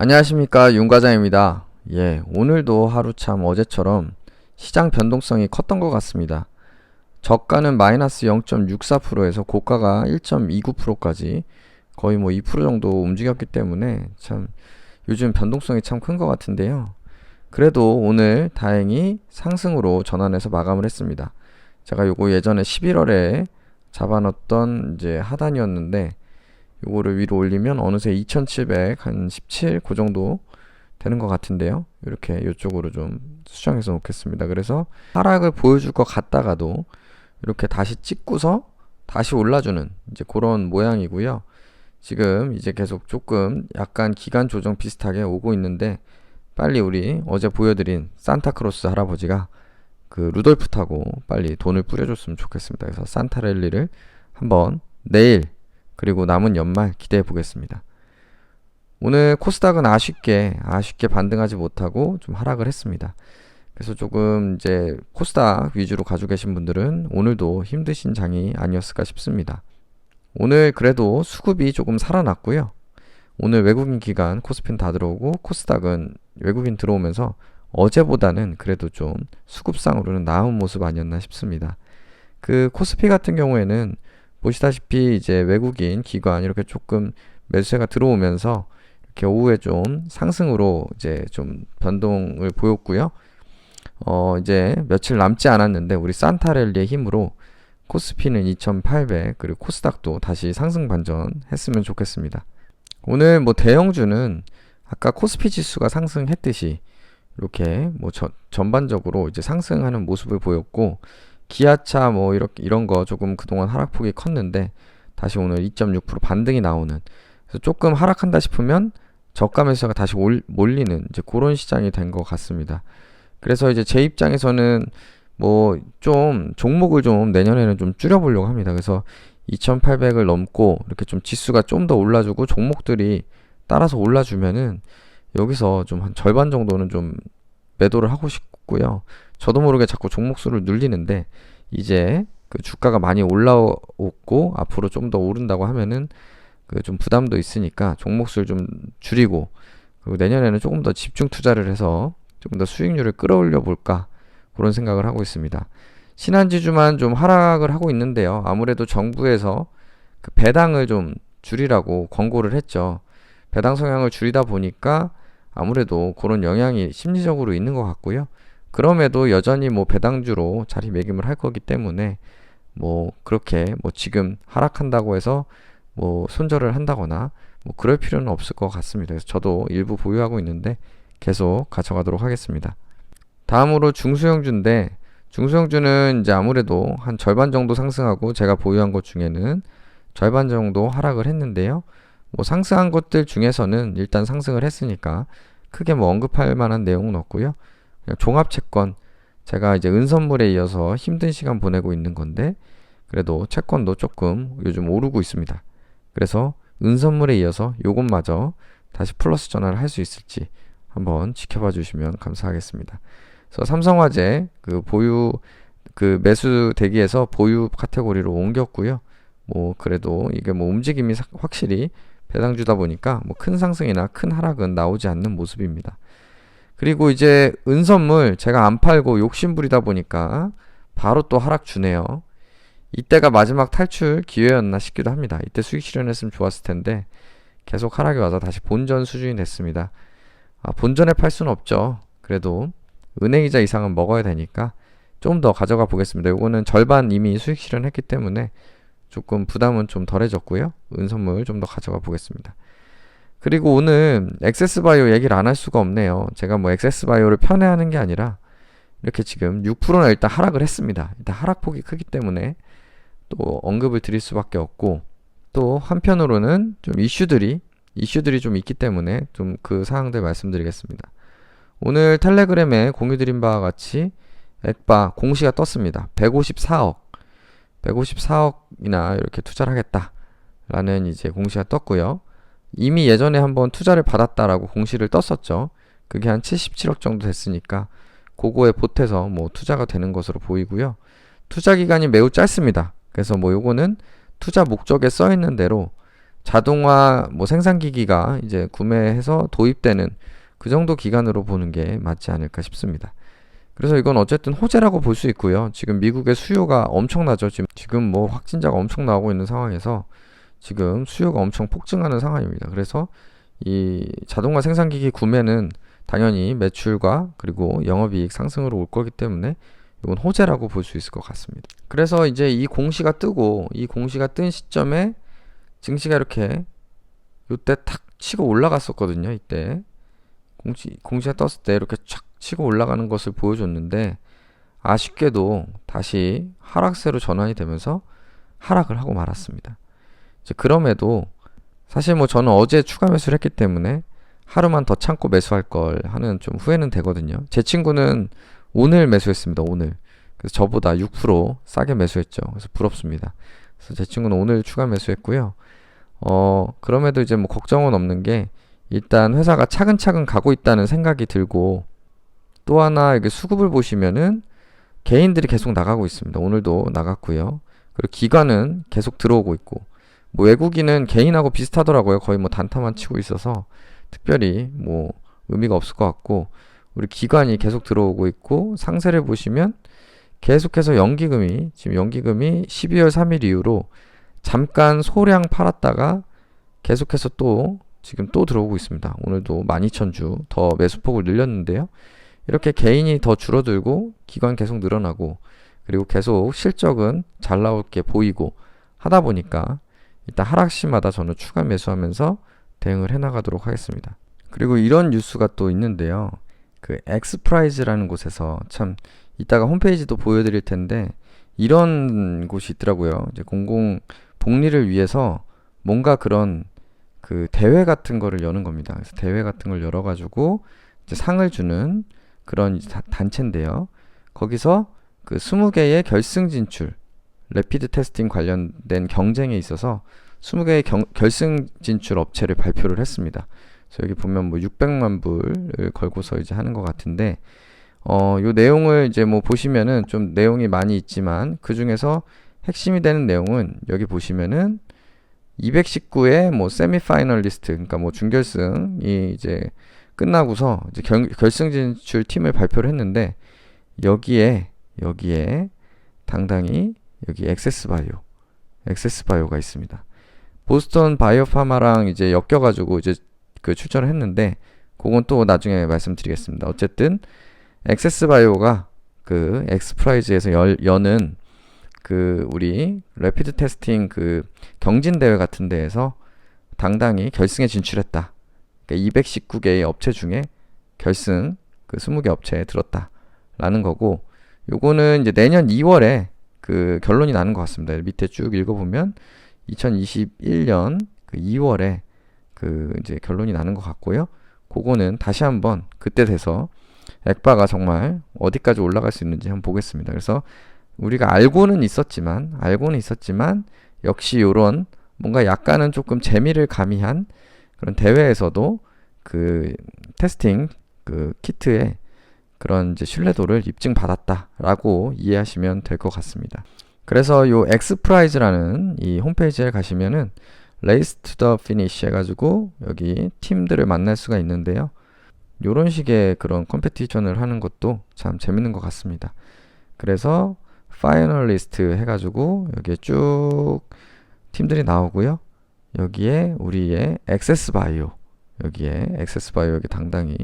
안녕하십니까, 윤과장입니다. 오늘도 하루참 어제처럼 시장 변동성이 컸던 것 같습니다. 저가는 마이너스 0.64%에서 고가가 1.29%까지 거의 2% 정도 움직였기 때문에 참 요즘 변동성이 참 큰 것 같은데요. 그래도 오늘 다행히 상승으로 전환해서 마감을 했습니다. 제가 요거 예전에 11월에 잡아놨던 이제 하단이었는데 요거를 위로 올리면 어느새 2700, 한 17, 그 정도 되는 것 같은데요. 이렇게 이쪽으로 좀 수정해서 놓겠습니다. 그래서 하락을 보여줄 것 같다가도 이렇게 다시 찍고서 다시 올라주는 이제 그런 모양이고요. 지금 이제 계속 조금 약간 기간 조정 비슷하게 오고 있는데 빨리 우리 어제 보여드린 산타크로스 할아버지가 그 루돌프 타고 빨리 돈을 뿌려줬으면 좋겠습니다. 그래서 산타랠리를 한번 내일 그리고 남은 연말 기대해 보겠습니다. 오늘 코스닥은 아쉽게 반등하지 못하고 좀 하락을 했습니다. 그래서 조금 이제 코스닥 위주로 가지고 계신 분들은 오늘도 힘드신 장이 아니었을까 싶습니다. 오늘 그래도 수급이 조금 살아났고요. 오늘 외국인 기관 코스피는 다 들어오고 코스닥은 외국인 들어오면서 어제보다는 그래도 좀 수급상으로는 나은 모습 아니었나 싶습니다. 그 코스피 같은 경우에는 보시다시피 이제 외국인 기관 이렇게 조금 매수세가 들어오면서 이렇게 오후에 좀 상승으로 이제 좀 변동을 보였고요. 이제 며칠 남지 않았는데 우리 산타랠리의 힘으로 코스피는 2800 그리고 코스닥도 다시 상승 반전했으면 좋겠습니다. 오늘 대형주는 아까 코스피 지수가 상승했듯이 이렇게 전반적으로 이제 상승하는 모습을 보였고 기아차 이런 거 조금 그동안 하락폭이 컸는데 다시 오늘 2.6% 반등이 나오는, 그래서 조금 하락한다 싶으면 저가 매수가 다시 몰리는 이제 그런 시장이 된 것 같습니다. 그래서 이제 제 입장에서는 좀 종목을 좀 내년에는 좀 줄여보려고 합니다. 그래서 2800을 넘고 이렇게 좀 지수가 좀 더 올라주고 종목들이 따라서 올라주면은 여기서 좀 한 절반 정도는 좀 매도를 하고 싶고요. 저도 모르게 자꾸 종목 수를 눌리는데 이제 그 주가가 많이 올라오고 앞으로 좀 더 오른다고 하면은 그 좀 부담도 있으니까 종목 수를 좀 줄이고, 그리고 내년에는 조금 더 집중 투자를 해서 조금 더 수익률을 끌어올려 볼까 그런 생각을 하고 있습니다. 신한지주만 좀 하락을 하고 있는데요. 아무래도 정부에서 그 배당을 좀 줄이라고 권고를 했죠. 배당 성향을 줄이다 보니까 아무래도 그런 영향이 심리적으로 있는 것 같고요. 그럼에도 여전히 배당주로 자리매김을 할 거기 때문에 그렇게 지금 하락한다고 해서 손절을 한다거나 그럴 필요는 없을 것 같습니다. 그래서 저도 일부 보유하고 있는데 계속 가져가도록 하겠습니다. 다음으로 중소형주인데 중소형주는 이제 아무래도 한 절반 정도 상승하고 제가 보유한 것 중에는 절반 정도 하락을 했는데요. 상승한 것들 중에서는 일단 상승을 했으니까 크게 언급할 만한 내용은 없고요. 그냥 종합채권, 제가 이제 은선물에 이어서 힘든 시간 보내고 있는 건데 그래도 채권도 조금 요즘 오르고 있습니다. 그래서 은선물에 이어서 요것마저 다시 플러스 전환을 할 수 있을지 한번 지켜봐 주시면 감사하겠습니다. 그래서 삼성화재 그 보유 그 매수 대기에서 보유 카테고리로 옮겼고요. 그래도 이게 움직임이 확실히 배당주다 보니까 큰 상승이나 큰 하락은 나오지 않는 모습입니다. 그리고 이제 은선물 제가 안 팔고 욕심부리다 보니까 바로 또 하락 주네요. 이때가 마지막 탈출 기회였나 싶기도 합니다. 이때 수익 실현했으면 좋았을 텐데 계속 하락이 와서 다시 본전 수준이 됐습니다. 본전에 팔 수는 없죠. 그래도 은행이자 이상은 먹어야 되니까 좀 더 가져가 보겠습니다. 요거는 절반 이미 수익 실현했기 때문에 조금 부담은 좀 덜해졌고요. 은선물 좀 더 가져가 보겠습니다. 그리고 오늘 엑세스바이오 얘기를 안 할 수가 없네요. 제가 엑세스바이오를 편애하는 게 아니라 이렇게 지금 6%나 일단 하락을 했습니다. 일단 하락폭이 크기 때문에 또 언급을 드릴 수밖에 없고, 또 한편으로는 좀 이슈들이 좀 있기 때문에 좀 그 사항들 말씀드리겠습니다. 오늘 텔레그램에 공유드린 바와 같이 액바 공시가 떴습니다. 154억이나 이렇게 투자를 하겠다 라는 이제 공시가 떴고요. 이미 예전에 한번 투자를 받았다라고 공시를 떴었죠. 그게 한 77억 정도 됐으니까 그거에 보태서 투자가 되는 것으로 보이고요. 투자 기간이 매우 짧습니다. 그래서 요거는 투자 목적에 써 있는 대로 자동화 뭐 생산기기가 이제 구매해서 도입되는 그 정도 기간으로 보는 게 맞지 않을까 싶습니다. 그래서 이건 어쨌든 호재라고 볼 수 있고요. 지금 미국의 수요가 엄청나죠. 지금 뭐 확진자가 엄청 나오고 있는 상황에서 지금 수요가 엄청 폭증하는 상황입니다. 그래서 이 자동화 생산기기 구매는 당연히 매출과 그리고 영업이익 상승으로 올 거기 때문에 이건 호재라고 볼 수 있을 것 같습니다. 그래서 이제 이 공시가 뜨고 이 공시가 뜬 시점에 증시가 이렇게 요때 탁 치고 올라갔었거든요. 이때 공시가 떴을 때 이렇게 촥 치고 올라가는 것을 보여줬는데 아쉽게도 다시 하락세로 전환이 되면서 하락을 하고 말았습니다. 이제 그럼에도 사실 뭐 저는 어제 추가 매수를 했기 때문에 하루만 더 참고 매수할 걸 하는 좀 후회는 되거든요. 제 친구는 오늘 매수했습니다. 오늘. 그래서 저보다 6% 싸게 매수했죠. 그래서 부럽습니다. 그래서 제 친구는 오늘 추가 매수했고요. 그럼에도 이제 뭐 걱정은 없는 게 일단 회사가 차근차근 가고 있다는 생각이 들고 또 하나 이게 수급을 보시면은 개인들이 계속 나가고 있습니다. 오늘도 나갔고요. 그리고 기관은 계속 들어오고 있고 뭐 외국인은 개인하고 비슷하더라고요. 거의 뭐 단타만 치고 있어서 특별히 뭐 의미가 없을 것 같고 우리 기관이 계속 들어오고 있고 상세를 보시면 계속해서 지금 연기금이 12월 3일 이후로 잠깐 소량 팔았다가 계속해서 지금 또 들어오고 있습니다. 오늘도 12,000주 더 매수폭을 늘렸는데요. 이렇게 개인이 더 줄어들고 기관 계속 늘어나고 그리고 계속 실적은 잘 나올 게 보이고 하다 보니까 일단 하락시마다 저는 추가 매수하면서 대응을 해나가도록 하겠습니다. 그리고 이런 뉴스가 또 있는데요. 그 엑스프라이즈라는 곳에서 참 이따가 홈페이지도 보여드릴 텐데 이런 곳이 있더라고요. 이제 공공 복리를 위해서 뭔가 그런 그 대회 같은 거를 여는 겁니다. 그래서 대회 같은 걸 열어가지고 이제 상을 주는 그런 단체인데요. 거기서 그 20개의 결승 진출, 레피드 테스팅 관련된 경쟁에 있어서 20개의 결승 진출 업체를 발표를 했습니다. 그래서 여기 보면 뭐 600만 불을 걸고서 이제 하는 것 같은데, 요 내용을 이제 뭐 보시면은 좀 내용이 많이 있지만 그 중에서 핵심이 되는 내용은 여기 보시면은 219의 뭐 세미파이널리스트, 그러니까 뭐 준결승이 이제 끝나고서 이제 결승 진출 팀을 발표를 했는데 여기에 당당히 여기 엑세스바이오가 있습니다. 보스턴 바이오파마랑 이제 엮여가지고 이제 그 출전을 했는데 그건 또 나중에 말씀드리겠습니다. 어쨌든 엑세스바이오가 그 엑스프라이즈에서 여는 그 우리 레피드 테스팅 그 경진 대회 같은 데에서 당당히 결승에 진출했다. 그러니까 219개의 업체 중에 결승 그 20개 업체에 들었다라는 거고, 요거는 이제 내년 2월에 그 결론이 나는 것 같습니다. 밑에 쭉 읽어보면 2021년 그 2월에 그 이제 결론이 나는 것 같고요. 그거는 다시 한번 그때 돼서 액바가 정말 어디까지 올라갈 수 있는지 한번 보겠습니다. 그래서 우리가 알고는 있었지만 역시 요런 뭔가 약간은 조금 재미를 가미한 그런 대회에서도 그 테스팅 그 키트에 그런 이제 신뢰도를 입증받았다라고 이해하시면 될 것 같습니다. 그래서 요 엑스프라이즈라는 이 홈페이지에 가시면은 레이스 투 더 피니쉬 해가지고 여기 팀들을 만날 수가 있는데요. 요런 식의 그런 컴페티션을 하는 것도 참 재밌는 것 같습니다. 그래서 파이널리스트 해가지고 여기에 쭉 팀들이 나오고요. 여기에 우리의 엑세스바이오, 여기 당당히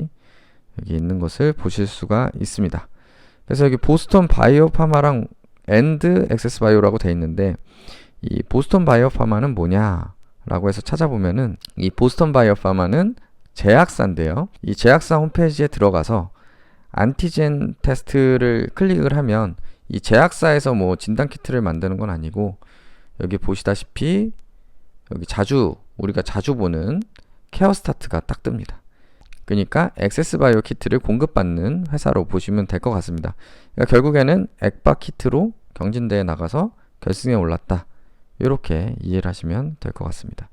여기 있는 것을 보실 수가 있습니다. 그래서 여기 보스턴 바이오파마랑 앤드 엑세스바이오라고 되어 있는데 이 보스턴 바이오파마는 뭐냐라고 해서 찾아보면은 이 보스턴 바이오파마는 제약사인데요. 이 제약사 홈페이지에 들어가서 안티젠 테스트를 클릭을 하면 이 제약사에서 뭐 진단키트를 만드는 건 아니고 여기 보시다시피 여기 우리가 자주 보는 케어스타트가 딱 뜹니다. 그러니까 엑세스바이오 키트를 공급받는 회사로 보시면 될 것 같습니다. 그러니까 결국에는 액바 키트로 경진대에 나가서 결승에 올랐다. 이렇게 이해를 하시면 될 것 같습니다.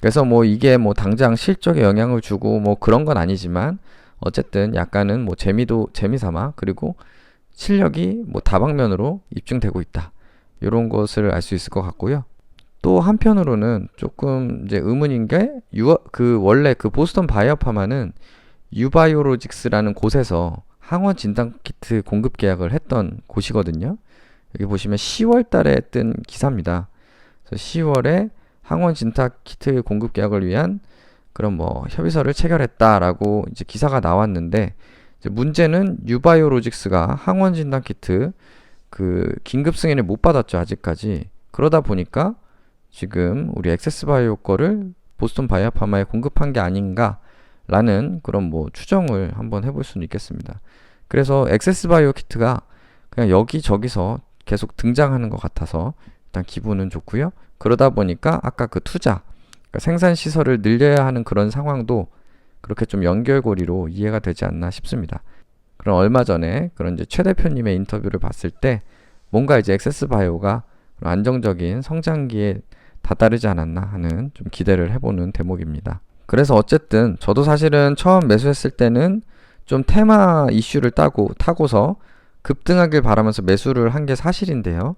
그래서 뭐 이게 뭐 당장 실적에 영향을 주고 뭐 그런 건 아니지만 어쨌든 약간은 뭐 재미삼아 그리고 실력이 뭐 다방면으로 입증되고 있다. 이런 것을 알 수 있을 것 같고요. 또 한편으로는 조금 이제 의문인 게 원래 그 보스턴 바이오파마는 유바이오로직스라는 곳에서 항원 진단 키트 공급 계약을 했던 곳이거든요. 여기 보시면 10월 달에 뜬 기사입니다. 그래서 10월에 항원 진단 키트 공급 계약을 위한 그런 뭐 협의서를 체결했다라고 이제 기사가 나왔는데, 이제 문제는 유바이오로직스가 항원 진단 키트 그 긴급 승인을 못 받았죠, 아직까지. 그러다 보니까 지금 우리 액세스바이오 거를 보스턴 바이오파마에 공급한 게 아닌가라는 그런 뭐 추정을 한번 해볼 수는 있겠습니다. 그래서 액세스바이오 키트가 그냥 여기저기서 계속 등장하는 것 같아서 일단 기분은 좋고요. 그러다 보니까 아까 그 투자, 그러니까 생산 시설을 늘려야 하는 그런 상황도 그렇게 좀 연결고리로 이해가 되지 않나 싶습니다. 그럼 얼마 전에 그런 이제 최 대표님의 인터뷰를 봤을 때 뭔가 이제 액세스바이오가 안정적인 성장기에 다다르지 않았나 하는 좀 기대를 해보는 대목입니다. 그래서 어쨌든 저도 사실은 처음 매수했을 때는 좀 테마 이슈를 타고서 급등하길 바라면서 매수를 한 게 사실인데요.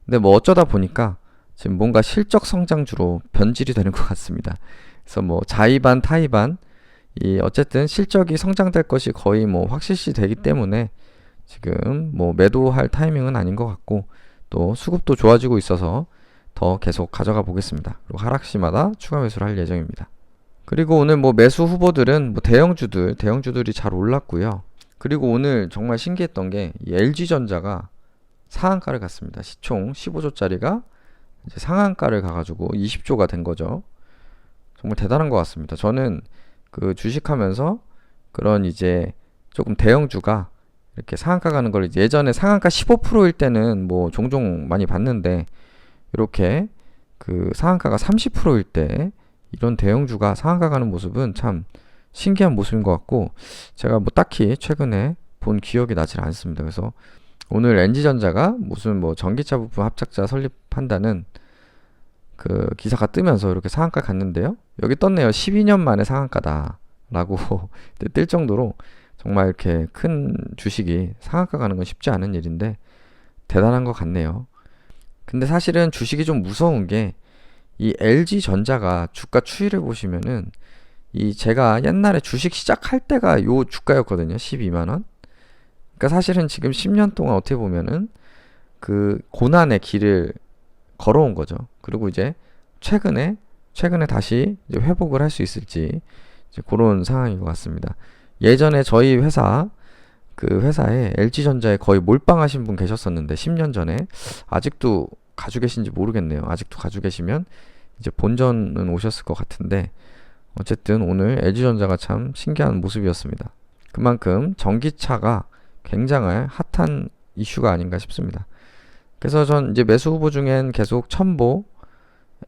근데 뭐 어쩌다 보니까 지금 뭔가 실적 성장주로 변질이 되는 것 같습니다. 그래서 뭐 자의반 타의반 어쨌든 실적이 성장될 것이 거의 뭐 확실시 되기 때문에 지금 뭐 매도할 타이밍은 아닌 것 같고, 또 수급도 좋아지고 있어서 더 계속 가져가 보겠습니다. 그리고 하락시마다 추가 매수를 할 예정입니다. 그리고 오늘 뭐 매수 후보들은 뭐 대형주들이 잘 올랐고요. 그리고 오늘 정말 신기했던 게 이 LG전자가 상한가를 갔습니다. 시총 15조짜리가 이제 상한가를 가가지고 20조가 된 거죠. 정말 대단한 것 같습니다. 저는 그 주식하면서 그런 이제 조금 대형주가 이렇게 상한가 가는 걸 예전에 상한가 15%일 때는 뭐 종종 많이 봤는데, 이렇게 그 상한가가 30%일 때 이런 대형주가 상한가 가는 모습은 참 신기한 모습인 것 같고, 제가 뭐 딱히 최근에 본 기억이 나질 않습니다. 그래서 오늘 NG전자가 무슨 뭐 전기차 부품 합작자 설립한다는 그 기사가 뜨면서 이렇게 상한가 갔는데요. 여기 떴네요. 12년 만에 상한가다 라고 뜰 정도로 정말 이렇게 큰 주식이 상한가 가는 건 쉽지 않은 일인데 대단한 것 같네요. 근데 사실은 주식이 좀 무서운 게 이 LG전자가 주가 추이를 보시면은 제가 옛날에 주식 시작할 때가 요 주가였거든요. 12만원. 그러니까 사실은 지금 10년 동안 어떻게 보면은 그 고난의 길을 걸어온 거죠. 그리고 이제 최근에 다시 이제 회복을 할 수 있을지 이제 그런 상황인 것 같습니다. 예전에 저희 그 회사에 LG전자에 거의 몰빵하신 분 계셨었는데 10년 전에, 아직도 가지고 계신지 모르겠네요. 아직도 가지고 계시면 이제 본전은 오셨을 것 같은데, 어쨌든 오늘 LG전자가 참 신기한 모습이었습니다. 그만큼 전기차가 굉장히 핫한 이슈가 아닌가 싶습니다. 그래서 전 이제 매수 후보 중엔 계속 첨보,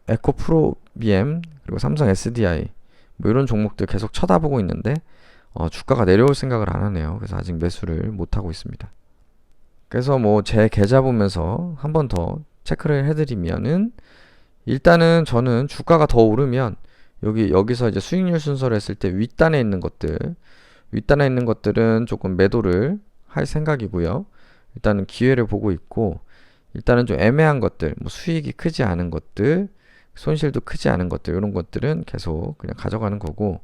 에코프로비엠, 그리고 삼성 SDI 뭐 이런 종목들 계속 쳐다보고 있는데 주가가 내려올 생각을 안 하네요. 그래서 아직 매수를 못 하고 있습니다. 그래서 뭐 제 계좌 보면서 한 번 더 체크를 해드리면은, 일단은 저는 주가가 더 오르면 여기서 이제 수익률 순서를 했을 때 윗단에 있는 것들은 조금 매도를 할 생각이고요. 일단은 기회를 보고 있고, 일단은 좀 애매한 것들, 뭐 수익이 크지 않은 것들, 손실도 크지 않은 것들, 이런 것들은 계속 그냥 가져가는 거고,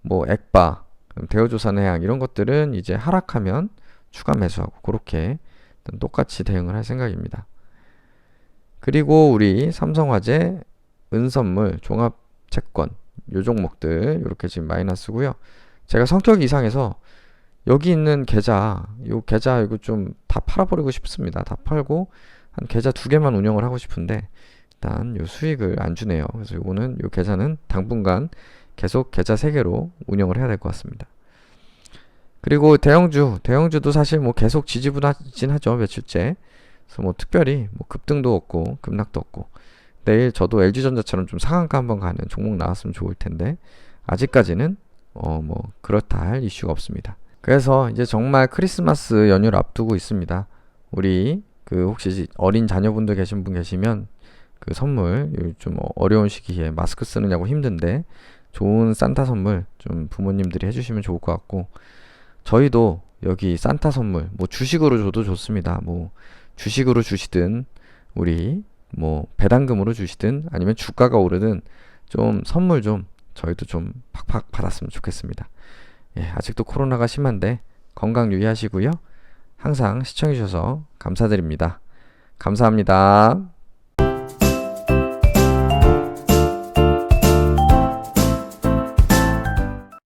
뭐 액바, 대우조선해양 이런 것들은 이제 하락하면 추가 매수하고, 그렇게 똑같이 대응을 할 생각입니다. 그리고 우리 삼성화재, 은선물, 종합채권 요 종목들 이렇게 지금 마이너스고요. 제가 성격이 이상해서 여기 있는 계좌 이거 좀 다 팔아버리고 싶습니다. 다 팔고 한 계좌 2개만 운영을 하고 싶은데 일단 요 수익을 안 주네요. 그래서 요 계좌는 당분간 계속 계좌 3개로 운영을 해야 될 것 같습니다. 그리고 대형주도 사실 뭐 계속 지지부진하진 하죠, 며칠째. 그래서 뭐 특별히 뭐 급등도 없고 급락도 없고, 내일 저도 LG전자처럼 좀 상한가 한번 가는 종목 나왔으면 좋을 텐데 아직까지는 뭐 그렇다 할 이슈가 없습니다. 그래서 이제 정말 크리스마스 연휴를 앞두고 있습니다. 우리 그 혹시 어린 자녀분들 계신 분 계시면 그 선물, 좀 어려운 시기에 마스크 쓰느냐고 힘든데 좋은 산타 선물 좀 부모님들이 해주시면 좋을 것 같고, 저희도 여기 산타 선물 뭐 주식으로 줘도 좋습니다. 뭐 주식으로 주시든 우리 뭐 배당금으로 주시든 아니면 주가가 오르든 좀 선물 좀 저희도 좀 팍팍 받았으면 좋겠습니다. 예, 아직도 코로나가 심한데 건강 유의하시고요. 항상 시청해주셔서 감사드립니다. 감사합니다.